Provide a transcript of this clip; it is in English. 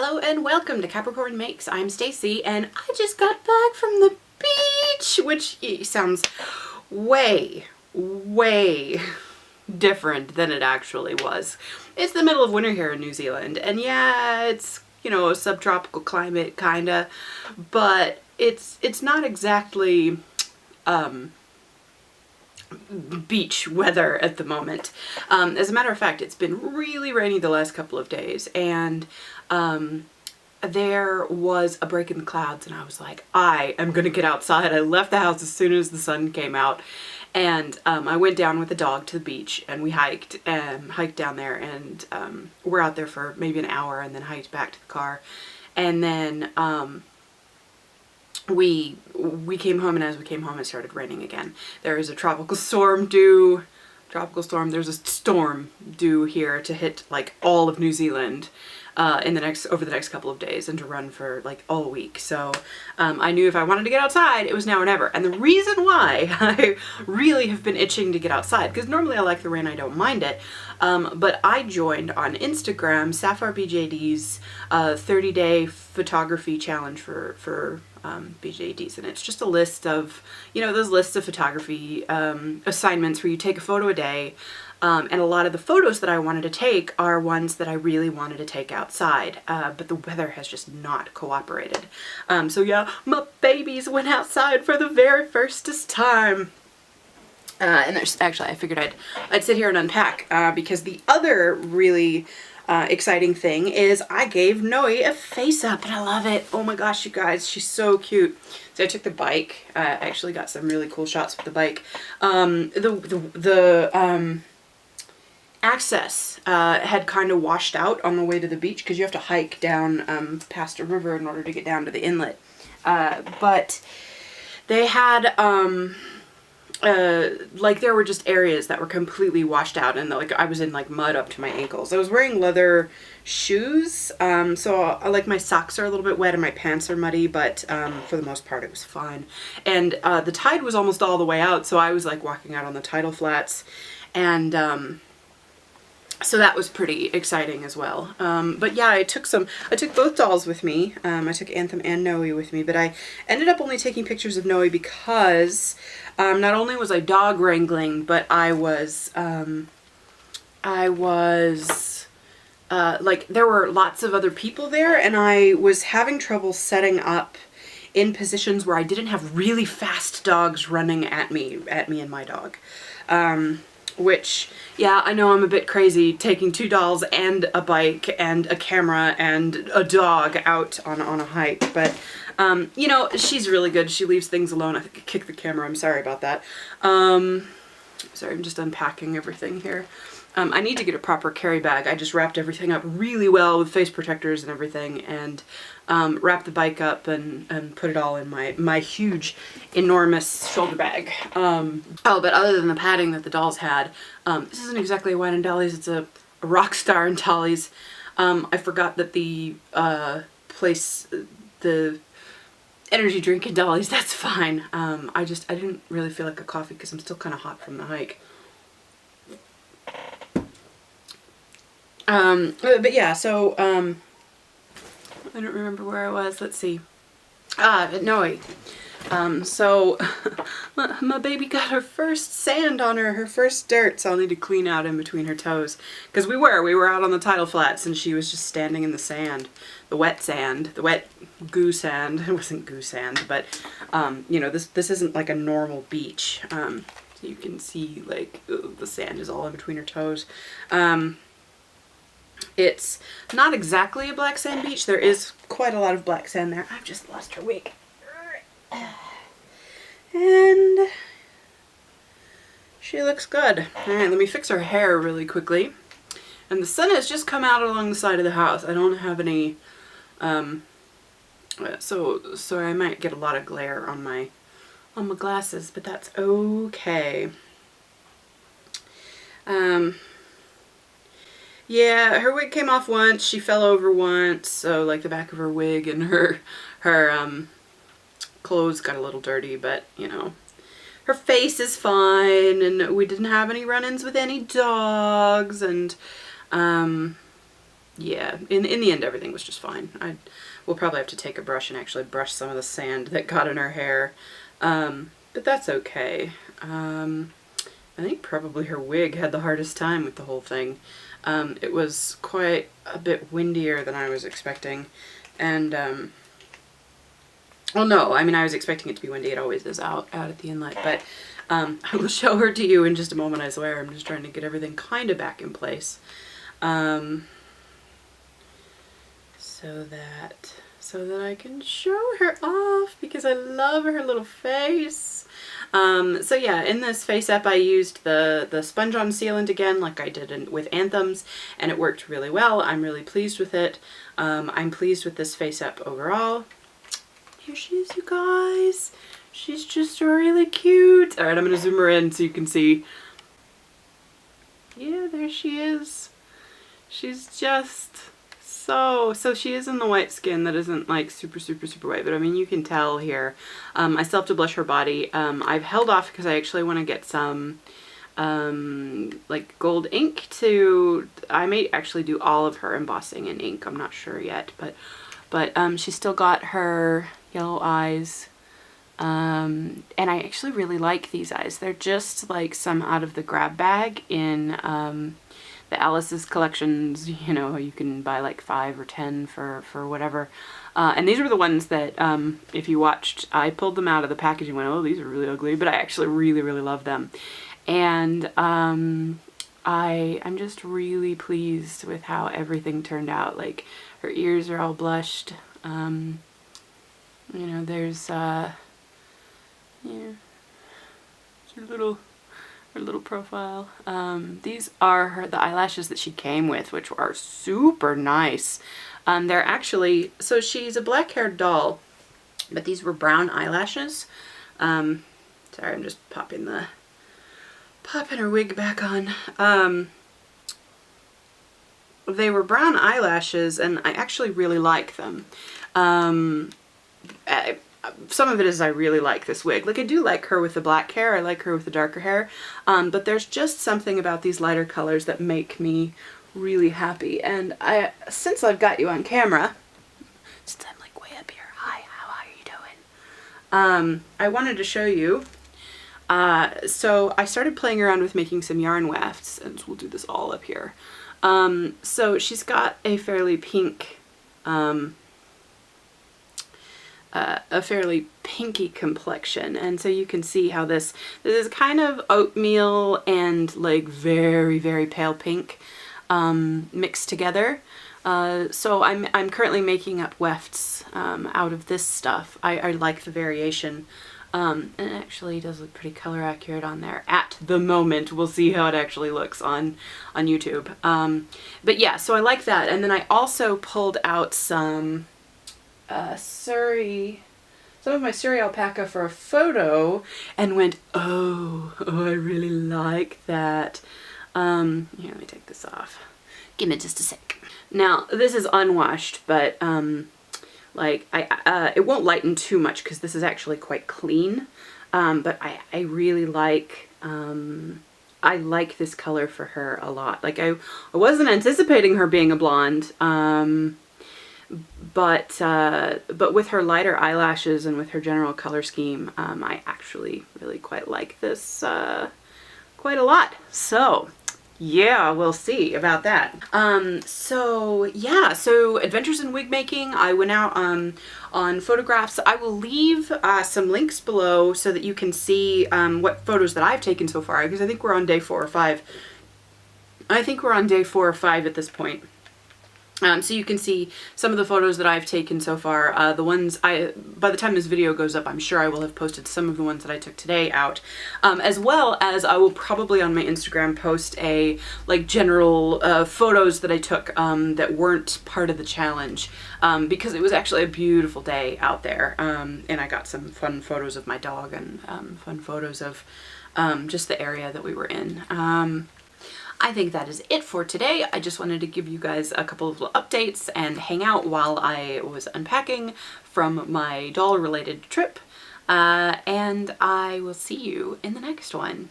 Hello and welcome to Capricorn Makes. I'm Stacy and I just got back from the beach, which sounds way different than it actually was. It's the middle of winter here in New Zealand, and yeah, it's, you know, a subtropical climate kinda, but it's not exactly beach weather at the moment. As a matter of fact, it's been really rainy the last couple of days, and there was a break in the clouds, and I was like, I am gonna get outside. I left the house as soon as the sun came out, and I went down with the dog to the beach, and we hiked down there, and we're out there for maybe an hour, and then hiked back to the car, and then we came home, and as we came home it started raining again. There is a tropical storm due. There's a storm due here to hit like all of New Zealand over the next couple of days, and to run for like all week. So I knew if I wanted to get outside, it was now or never. And the reason why I really have been itching to get outside, because normally I like the rain, I don't mind it, but I joined on Instagram Sapphire BJD's 30-day photography challenge for BJDs, and it's just a list of, you know, those lists of photography assignments where you take a photo a day. And a lot of the photos that I wanted to take are ones that I really wanted to take outside, but the weather has just not cooperated. So yeah, my babies went outside for the very first time. And there's actually, I figured I'd sit here and unpack, because the other really exciting thing is I gave Noe a face up, and I love it. Oh my gosh, you guys, she's so cute. So I took the bike. I actually got some really cool shots with the bike. The access had kind of washed out on the way to the beach, because you have to hike down past a river in order to get down to the inlet. But they had like there were just areas that were completely washed out, and like I was in like mud up to my ankles. I was wearing leather shoes, so like my socks are a little bit wet and my pants are muddy, but for the most part it was fine. And the tide was almost all the way out, so I was like walking out on the tidal flats, and so that was pretty exciting as well. But yeah, I took both dolls with me. I took Anthem and Noe with me, but I ended up only taking pictures of Noe because not only was I dog wrangling, but I was like, there were lots of other people there, and I was having trouble setting up in positions where I didn't have really fast dogs running at me and my dog. Which, yeah, I know I'm a bit crazy taking two dolls and a bike and a camera and a dog out on a hike, but you know, she's really good. She leaves things alone. I think I kicked the camera. I'm sorry about that. Sorry, I'm just unpacking everything here. I need to get a proper carry bag. I just wrapped everything up really well with face protectors and everything, and wrapped the bike up and put it all in my huge, enormous shoulder bag. Oh, but other than the padding that the dolls had, this isn't exactly a wine and Dollies, it's a rock star in Dollies. I forgot that the the energy drink in Dollies, that's fine. I didn't really feel like a coffee because I'm still kind of hot from the hike. But yeah, so, I don't remember where I was. Let's see. Noe. So my baby got her first sand on her first dirt, so I'll need to clean out in between her toes. Because we were out on the tidal flats, and she was just standing in the sand. The wet goo sand. It wasn't goo sand, but, you know, this isn't like a normal beach. So you can see, like, the sand is all in between her toes. It's not exactly a black sand beach. There is quite a lot of black sand there. I've just lost her wig. And she looks good. Alright, let me fix her hair really quickly. And the sun has just come out along the side of the house. I don't have any, so I might get a lot of glare on my glasses, but that's okay. Yeah, her wig came off once, she fell over once, so like the back of her wig and her clothes got a little dirty, but you know, her face is fine, and we didn't have any run-ins with any dogs, and yeah, in the end, everything was just fine. We'll probably have to take a brush and actually brush some of the sand that got in her hair. But that's okay. I think probably her wig had the hardest time with the whole thing. It was quite a bit windier than I was expecting. And, well, no, I mean, I was expecting it to be windy. It always is out at the inlet. But I will show her to you in just a moment, I swear. I'm just trying to get everything kind of back in place. So that I can show her off, because I love her little face. So yeah, in this face up I used the sponge-on sealant again, like I did with Anthems, and it worked really well. I'm really pleased with it. I'm pleased with this face up overall. Here she is, you guys. She's just really cute. Alright, I'm going to zoom her in so you can see. Yeah, there she is. She's just so she is in the white skin that isn't like super white, but I mean you can tell here. I still have to blush her body. I've held off because I actually want to get some like gold ink to, I may actually do all of her embossing in ink, I'm not sure yet, but she's still got her yellow eyes. And I actually really like these eyes. They're just like some out of the grab bag in the Alice's collections. You know, you can buy like 5 or 10 for whatever. And these were the ones that, if you watched, I pulled them out of the package and went, oh, these are really ugly, but I actually really love them. And I'm just really pleased with how everything turned out. Like, her ears are all blushed. You know, there's yeah, it's her little profile. These are the eyelashes that she came with, which are super nice. They're actually, so she's a black-haired doll, but these were brown eyelashes. Sorry, I'm just popping her wig back on. They were brown eyelashes, and I actually really like them. Some of it is I really like this wig. Like, I do like her with the black hair, I like her with the darker hair, but there's just something about these lighter colors that make me really happy. And since I've got you on camera, since I'm like way up here, hi, how are you doing? I wanted to show you, so I started playing around with making some yarn wefts, and we'll do this all up here. So she's got a fairly pink, a fairly pinky complexion, and so you can see how this is kind of oatmeal and like very pale pink mixed together. So I'm currently making up wefts out of this stuff. I like the variation, and it actually does look pretty color accurate on there at the moment. We'll see how it actually looks on YouTube. But yeah, so I like that. And then I also pulled out some some of my Surrey alpaca for a photo and went, oh, I really like that. Here, let me take this off. Give me just a sec. Now, this is unwashed, but like it won't lighten too much because this is actually quite clean. But I really like I like this color for her a lot. Like, I wasn't anticipating her being a blonde. But with her lighter eyelashes and with her general color scheme, I actually really quite like this quite a lot. So yeah, we'll see about that. So yeah, so Adventures in Wig Making, I went out on photographs. I will leave some links below so that you can see what photos that I've taken so far, because I think we're on day 4 or 5. I think we're on day 4 or 5 at this point. So you can see some of the photos that I've taken so far. The ones by the time this video goes up, I'm sure I will have posted some of the ones that I took today out, as well as I will probably on my Instagram post a like general photos that I took that weren't part of the challenge, because it was actually a beautiful day out there, and I got some fun photos of my dog and fun photos of just the area that we were in. I think that is it for today. I just wanted to give you guys a couple of little updates and hang out while I was unpacking from my doll related trip. And I will see you in the next one.